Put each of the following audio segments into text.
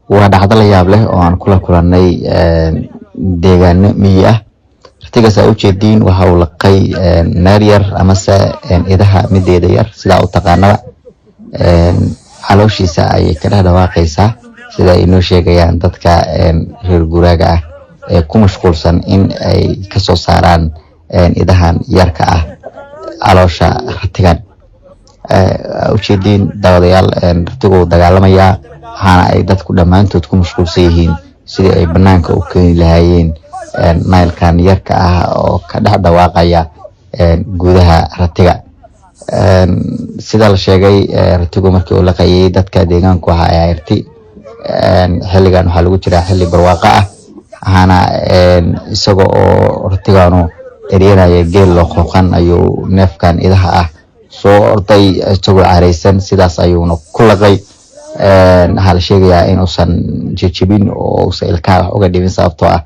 waa dhacdo la yaab leh oo aan kula kulannay deegaano miyi ah. Ratigaas ay u jeediin waxa uu laqay naar yar amase idaha mideeda yar sida u taqaanaba calooshiisa ay ka dhawaaqaysaa sida ay noo sheegayaan dadka reer guraaga ah ee ku mashquulsan in ay ka soo saaraan idahan yarka ah caloosha ratigan. U jeediin daawadayaal ratigu dagaalamaya waxaana ay dadku dhammaantood ku mashquulsan yihiin sidii ay banaanka u keeni lahaayeen naylkan yarka ah oo ka dhawaaqaya gudaha ratiga. sida la sheegay ratigu markii uu laqayay dadka deegaanku waxa ay irti xilligan waxa lagu jiraa xilli barwaaqo ah waxaana isaga oo ratigaanu eryanaya geel loo qoqan ayuu neefkan idaha ah soo orday isagoo careysan sidaas ayuuna ku laqay. waxaa la sheegayaa inuusan jijibin oo uusan ilkaha wax uga dhibin sababtoo ah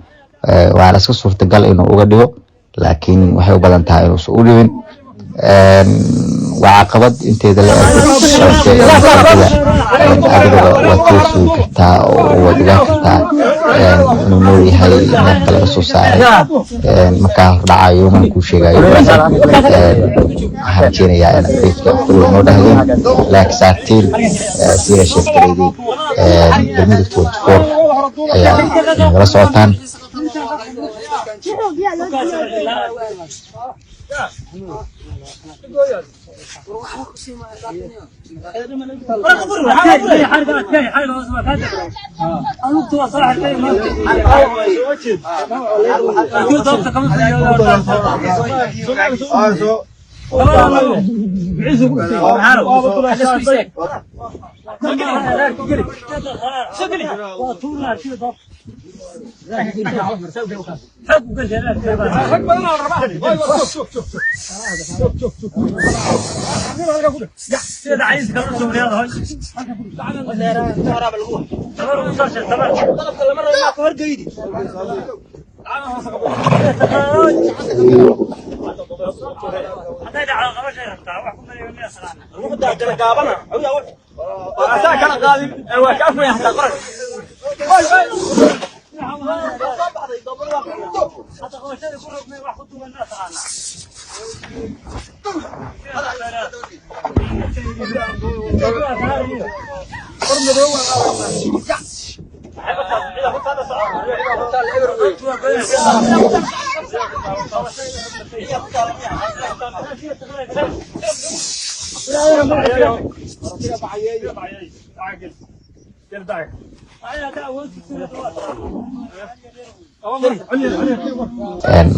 waa la iska suurtagal inuu uga dhigo laakiin waxay u badan tahay inuusan u dhibin. waa caqabad inteeda la adiga waad kula sugi kartaa oo waad ogaan kartaa inuu nooyahay neefka laga soo saaray markaa hordhacayo man kuu sheegayo. waxaan rajeynayaa in beedka kulwa noo dhahdeen laakiin saartiin sida sheegtareydii bermuda 24 ayaa nagala socotaan.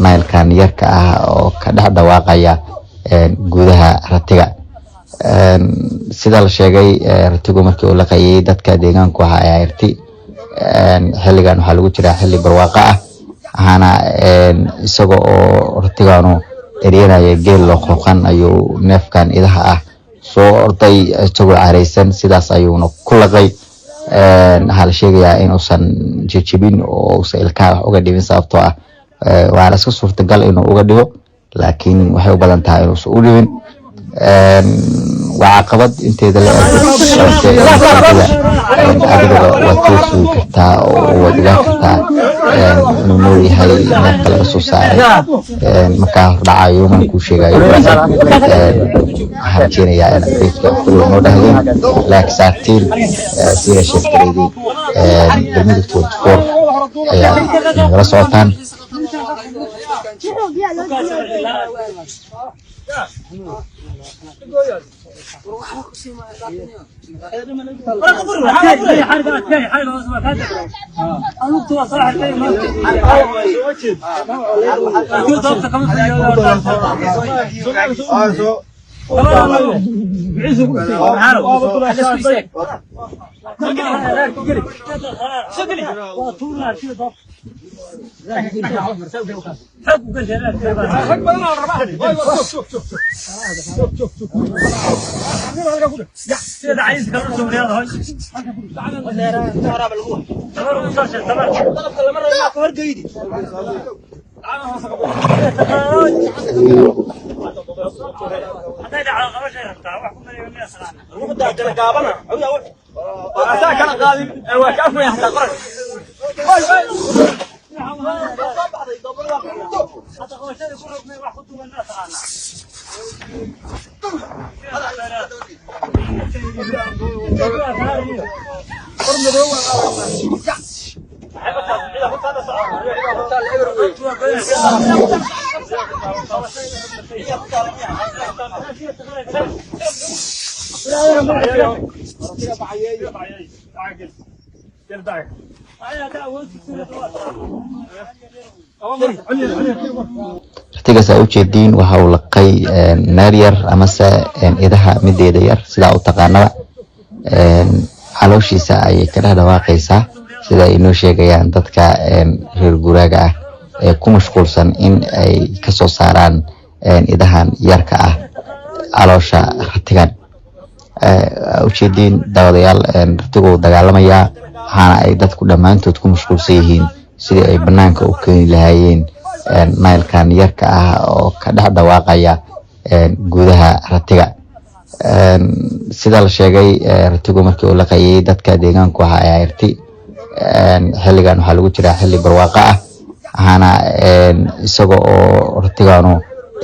naylkan yarka ah oo ka dhawaaqaya gudaha ratiga. sida la sheegay ratigu markii uu laqayay dadka deegaanku waxa ay irti xilligan waxa lagu jiraa xilli barwaaqo ah waxaana isaga oo ratigaanu eryanaya geel loo qoqan ayuu neefkan idaha ah soo orday isagoo careysan sidaas ayuuna ku laqay. waxaa la sheegayaa inuusan jijibin oo uusan ilkaha wax uga dhibin sababtoo ah waa la iska suurtagal inuu uga dhigo laakiin waxay u badan tahay inuusan u dhibin. waa caqabad inteeda la adiga waad kula sugi kartaa oo waad ogaan kartaa inuu nooyahay neefka laga soo saaray markaa hordhacayo man kuu sheegayo. waxaan rajeynayaa in beedka kulwa noo dhahdeen laakiin saartiin sida sheegtareydii bermuda 24 ayaa nagala socotaan. ratigaas aa ujeediin waxa uu laqay naar yar amase idaha mideeda yar sidaa u taqaanaba calooshiisa ayay ka dhex dhawaaqaysaa sida ay inoo sheegayaan dadka reer guraaga ah ee ku mashquulsan in ay kasoo saaraan idahan yarka ah caloosha ratigan. Ujeediin daawadayaal ratigu dagaalamayaa waxaana ay dadku dhammaantood ku mashquulsan yihiin sidii ay banaanka u keeni lahaayeen naylkan yarka ah oo ka dhex dhawaaqaya gudaha ratiga. Sida la sheegay ratigu markii uu laqayay dadka deegaanku waxa ay arti xilligan waxaa lagu jiraa xilli barwaaqo ah waxaana isaga oo ratiganu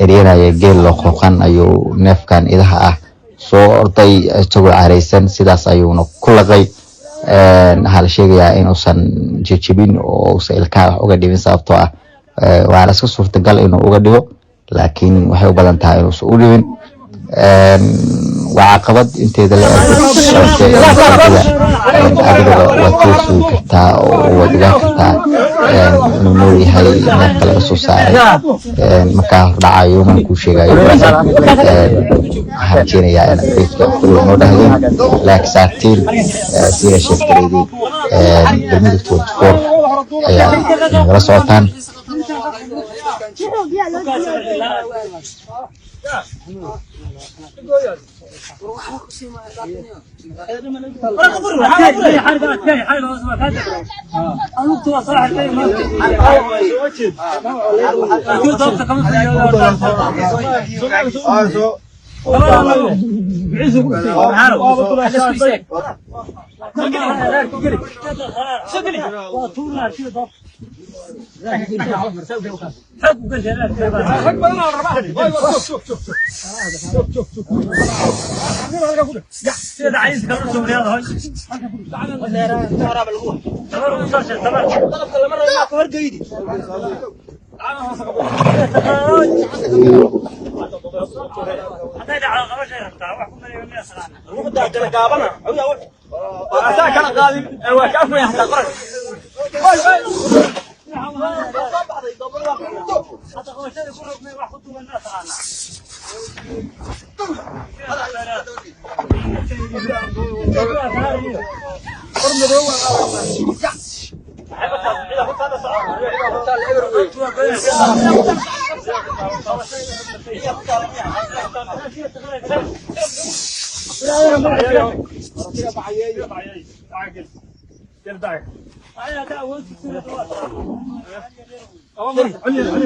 eryanaya geel loo qooqan ayuu neefkan idaha ah soo orday isagoo careysan sidaas ayuuna ku laqay. Waxaa la sheegayaa inuusan jejebin oo uusan ilkaha wax uga dhibin sababtoo ah waana iska suurtagal inuu uga dhigo laakiin waxay u badan tahay inuusan u dhibin. waa caqabad inteeda la adigaba waad kala sugi kartaa oo waad ogaan kartaa inuu noolyahay neefka laga soo saaray markaa hordhacayo man kuu sheegayo waxaan rajeynayaa in beedka kulwa noo dhahdeen laakiin saartiin sida sheegtaleydii galmudug 24 ayaa nagala socotaan.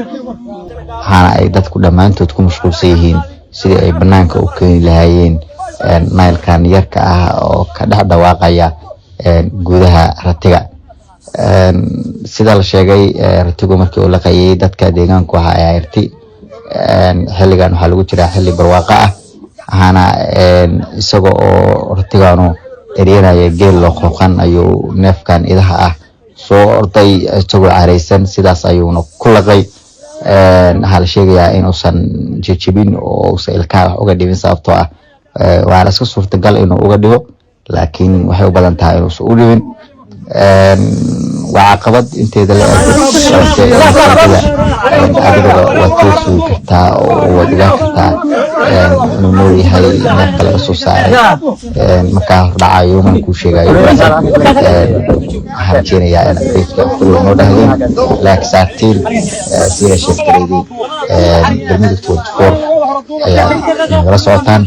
waxaana ay dadku dhammaantood ku mashquulsan yihiin sidii ay banaanka u keeni lahaayeen naylkan yarka ah oo ka dhex dhawaaqaya gudaha ratiga. Sida la sheegay ratigu markii uu laqayay dadka deegaanku waxa ay arti xilligan waxaa lagu jiraa xilli barwaaqo ah waxaana isaga oo ratiganu eryanaya geel loo qooqan ayuu neefkan idaha ah soo orday isagoo careysan sidaas ayuuna ku laqay. waxaa la sheegayaa inuusan jejebin oo uusan ilkaha wax uga dhibin sababtoo ah waana iska suurtagal inuu uga dhigo laakiin waxay u badan tahay inuusan u dhibin. waa caqabad inteeda la adigaba waad kala sugi kartaa oo waad ogaan kartaa inuu noolyahay neefka laga soo saaray markaa hordhacayo man kuu sheegayo waxaan rajeynayaa in beedka kulwa noo dhahdeen laakiin saartiin sida sheegtaleydii galmudug 24 ayaa nagala socotaan.